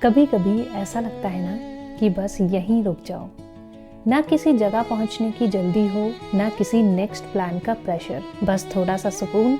कभी कभी ऐसा लगता है ना कि बस यहीं रुक जाओ। ना किसी जगह पहुंचने की जल्दी हो, ना किसी नेक्स्ट प्लान का प्रेशर, बस थोड़ा सा सुकून,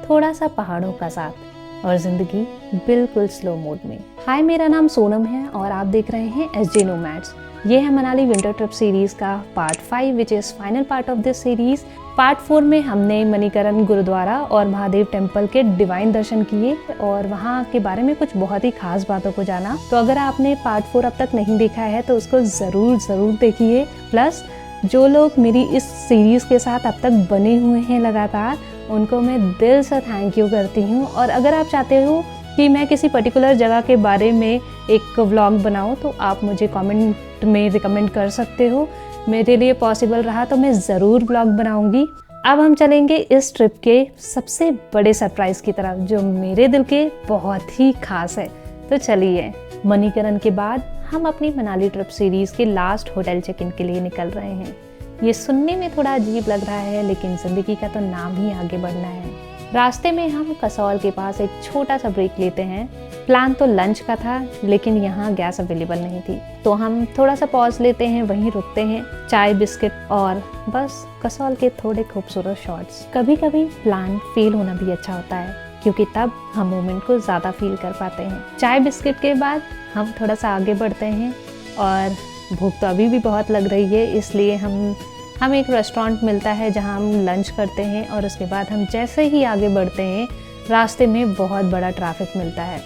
थोड़ा सा पहाड़ों का साथ और जिंदगी बिल्कुल स्लो मोड में। हाय, मेरा नाम सोनम है और आप देख रहे हैं SJ नोमैड्स। ये है मनाली विंटर ट्रिप सीरीज का part 5 which is final part of this series. Part 4 में हमने मणिकरण गुरुद्वारा और महादेव टेम्पल के डिवाइन दर्शन किए और वहाँ के बारे में कुछ बहुत ही खास बातों को जाना। तो अगर आपने पार्ट 4 अब तक नहीं देखा है तो उसको ज़रूर देखिए। प्लस जो लोग मेरी इस सीरीज़ के साथ अब तक बने हुए हैं लगातार, उनको मैं दिल से थैंक यू करती हूँ। और अगर आप चाहते हो कि मैं किसी पर्टिकुलर जगह के बारे में एक व्लॉग बनाऊँ तो आप मुझे कमेंट में रिकमेंड कर सकते हो। मेरे लिए पॉसिबल रहा तो मैं ज़रूर व्लॉग बनाऊंगी। अब हम चलेंगे इस ट्रिप के सबसे बड़े सरप्राइज़ की तरफ जो मेरे दिल के बहुत ही खास है। तो चलिए, मणिकरण के बाद हम अपनी मनाली ट्रिप सीरीज़ के लास्ट होटल चेक इन के लिए निकल रहे हैं। ये सुनने में थोड़ा अजीब लग रहा है लेकिन ज़िंदगी का तो नाम ही आगे बढ़ना है। रास्ते में हम कसौल के पास एक छोटा सा ब्रेक लेते हैं। प्लान तो लंच का था लेकिन यहाँ गैस अवेलेबल नहीं थी, तो हम थोड़ा सा पॉज लेते हैं, वहीं रुकते हैं, चाय बिस्किट और बस कसौल के थोड़े खूबसूरत शॉट्स। कभी कभी प्लान फेल होना भी अच्छा होता है क्योंकि तब हम मोमेंट को ज़्यादा फील कर पाते हैं। चाय बिस्किट के बाद हम थोड़ा सा आगे बढ़ते हैं और भूख तो अभी भी बहुत लग रही है, इसलिए हम एक रेस्टोरेंट मिलता है जहां हम लंच करते हैं और उसके बाद हम जैसे ही आगे बढ़ते हैं रास्ते में बहुत बड़ा ट्रैफिक मिलता है।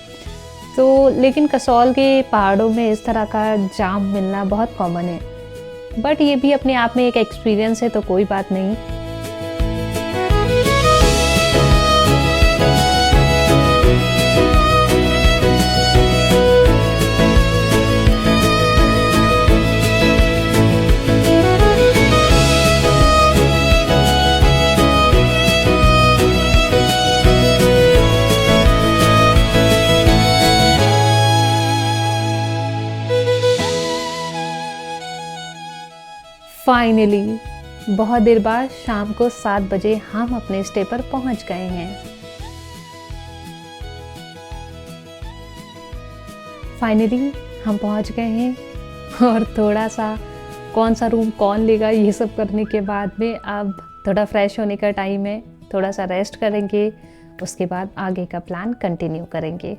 तो लेकिन कसौल के पहाड़ों में इस तरह का जाम मिलना बहुत कॉमन है, बट ये भी अपने आप में एक एक्सपीरियंस है, तो कोई बात नहीं। फाइनली बहुत देर बाद शाम को 7 बजे हम अपने स्टे पर पहुंच गए हैं। फाइनली हम पहुंच गए हैं और थोड़ा सा कौन सा रूम कौन लेगा ये सब करने के बाद में अब थोड़ा फ्रेश होने का टाइम है, थोड़ा सा रेस्ट करेंगे, उसके बाद आगे का प्लान कंटिन्यू करेंगे।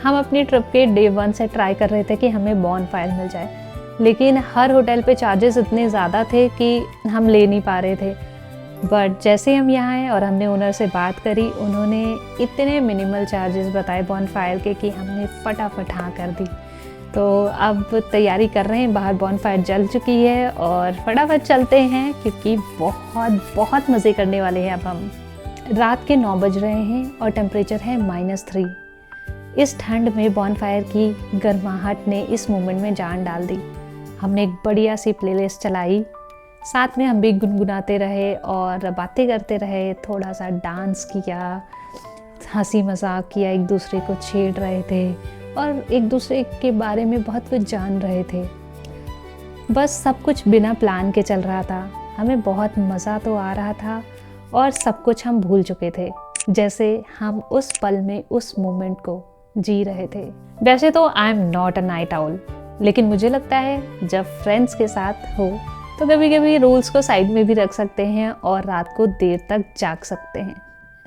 हम अपनी ट्रिप के डे 1 से ट्राई कर रहे थे कि हमें बॉनफायर मिल जाए, लेकिन हर होटल पे चार्जेस इतने ज़्यादा थे कि हम ले नहीं पा रहे थे। बट जैसे हम यहाँ आए और हमने ओनर से बात करी, उन्होंने इतने मिनिमल चार्जेस बताए बॉनफायर के कि हमने फटाफट हाँ कर दी। तो अब तैयारी कर रहे हैं, बाहर बॉनफायर जल चुकी है और फटाफट चलते हैं क्योंकि बहुत मज़े करने वाले हैं। अब हम रात के 9 बज रहे हैं और टेम्परेचर है -3। इस ठंड में बॉनफायर की गर्माहट ने इस मोमेंट में जान डाल दी। हमने एक बढ़िया सी प्लेलिस्ट चलाई, साथ में हम भी गुनगुनाते रहे और बातें करते रहे, थोड़ा सा डांस किया, हंसी मजाक किया, एक दूसरे को छेड़ रहे थे और एक दूसरे के बारे में बहुत कुछ जान रहे थे। बस सब कुछ बिना प्लान के चल रहा था। हमें बहुत मज़ा तो आ रहा था और सब कुछ हम भूल चुके थे, जैसे हम उस पल में उस मोमेंट को जी रहे थे। वैसे तो I am not a night owl, लेकिन मुझे लगता है जब फ्रेंड्स के साथ हो तो कभी कभी रूल्स को साइड में भी रख सकते हैं और रात को देर तक जाग सकते हैं,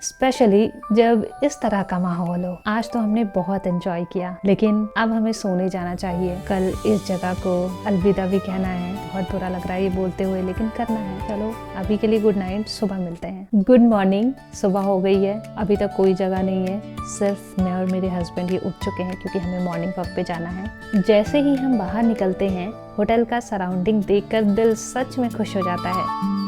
स्पेशली जब इस तरह का माहौल हो। आज तो हमने बहुत एंजॉय किया, लेकिन अब हमें सोने जाना चाहिए। कल इस जगह को अलविदा भी कहना है। बहुत बुरा लग रहा है ये बोलते हुए, लेकिन करना है। चलो अभी के लिए गुड नाइट, सुबह मिलते हैं। गुड मॉर्निंग, सुबह हो गई है, अभी तक कोई जगह नहीं है, सिर्फ मैं और मेरे हस्बैंड ही उठ चुके हैं क्योंकि हमें मॉर्निंग वॉक पे जाना है। जैसे ही हम बाहर निकलते हैं, होटल का सराउंडिंग देखकर दिल सच में खुश हो जाता है।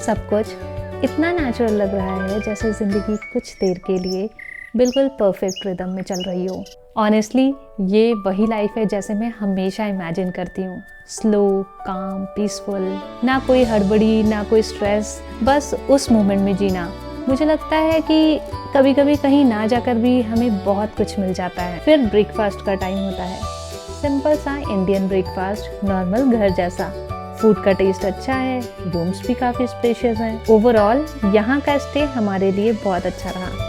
सब कुछ इतना नेचुरल लग रहा है जैसे ज़िंदगी कुछ देर के लिए बिल्कुल परफेक्ट रिदम में चल रही हो। ऑनेस्टली ये वही लाइफ है जैसे मैं हमेशा इमेजिन करती हूँ। स्लो, काम, पीसफुल, ना कोई हड़बड़ी, ना कोई स्ट्रेस, बस उस मोमेंट में जीना। मुझे लगता है कि कभी कभी कहीं ना जाकर भी हमें बहुत कुछ मिल जाता है। फिर ब्रेकफास्ट का टाइम होता है। सिंपल सा इंडियन ब्रेकफास्ट, नॉर्मल घर जैसा। फूड का टेस्ट अच्छा है, रूम्स भी काफ़ी स्पेशियस हैं। ओवरऑल यहाँ का स्टे हमारे लिए बहुत अच्छा रहा।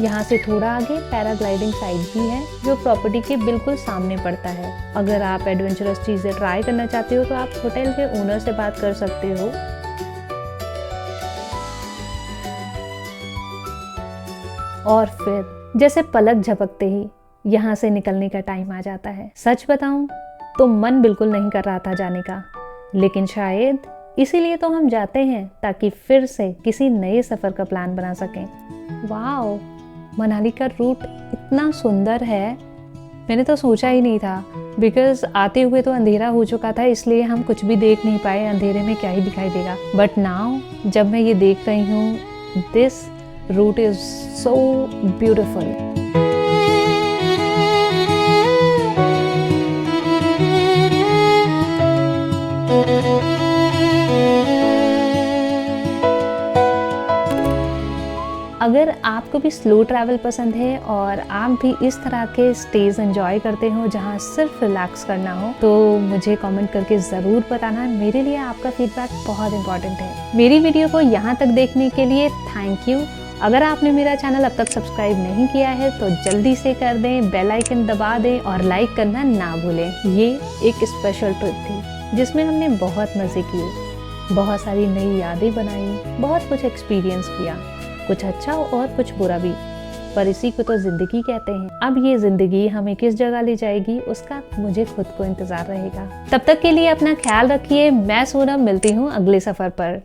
यहाँ से थोड़ा आगे पैराग्लाइडिंग साइट भी है जो प्रॉपर्टी के बिल्कुल सामने पड़ता है। अगर आप एडवेंचरस चीज़ें ट्राई करना चाहते हो तो आप होटल के ओनर से बात कर सकते हो। और फिर जैसे पलक झपकते ही यहाँ से निकलने का टाइम आ जाता है। सच बताऊं तो मन बिल्कुल नहीं कर रहा था जाने का, लेकिन शायद इसीलिए तो हम जाते हैं ताकि फिर से किसी नए सफ़र का प्लान बना सकें। वाओ, मनाली का रूट इतना सुंदर है, मैंने तो सोचा ही नहीं था। बिकॉज आते हुए तो अंधेरा हो चुका था, इसलिए हम कुछ भी देख नहीं पाए। अंधेरे में क्या ही दिखाई देगा। बट नाउ जब मैं ये देख रही हूँ, this route is so beautiful. अगर आपको भी स्लो ट्रैवल पसंद है और आप भी इस तरह के स्टेज एंजॉय करते हो जहां सिर्फ रिलैक्स करना हो, तो मुझे कमेंट करके ज़रूर बताना। मेरे लिए आपका फीडबैक बहुत इंपॉर्टेंट है। मेरी वीडियो को यहाँ तक देखने के लिए थैंक यू। अगर आपने मेरा चैनल अब तक सब्सक्राइब नहीं किया है तो जल्दी से कर दें, बेल आइकन दबा दें और लाइक करना ना भूलें। ये एक स्पेशल ट्रिप थी जिसमें हमने बहुत मज़े किए, बहुत सारी नई यादें बनाई, बहुत कुछ एक्सपीरियंस किया, कुछ अच्छा और कुछ बुरा भी, पर इसी को तो जिंदगी कहते हैं। अब ये जिंदगी हमें किस जगह ले जाएगी उसका मुझे खुद को इंतजार रहेगा। तब तक के लिए अपना ख्याल रखिए। मैं सोनम, मिलती हूँ अगले सफर पर।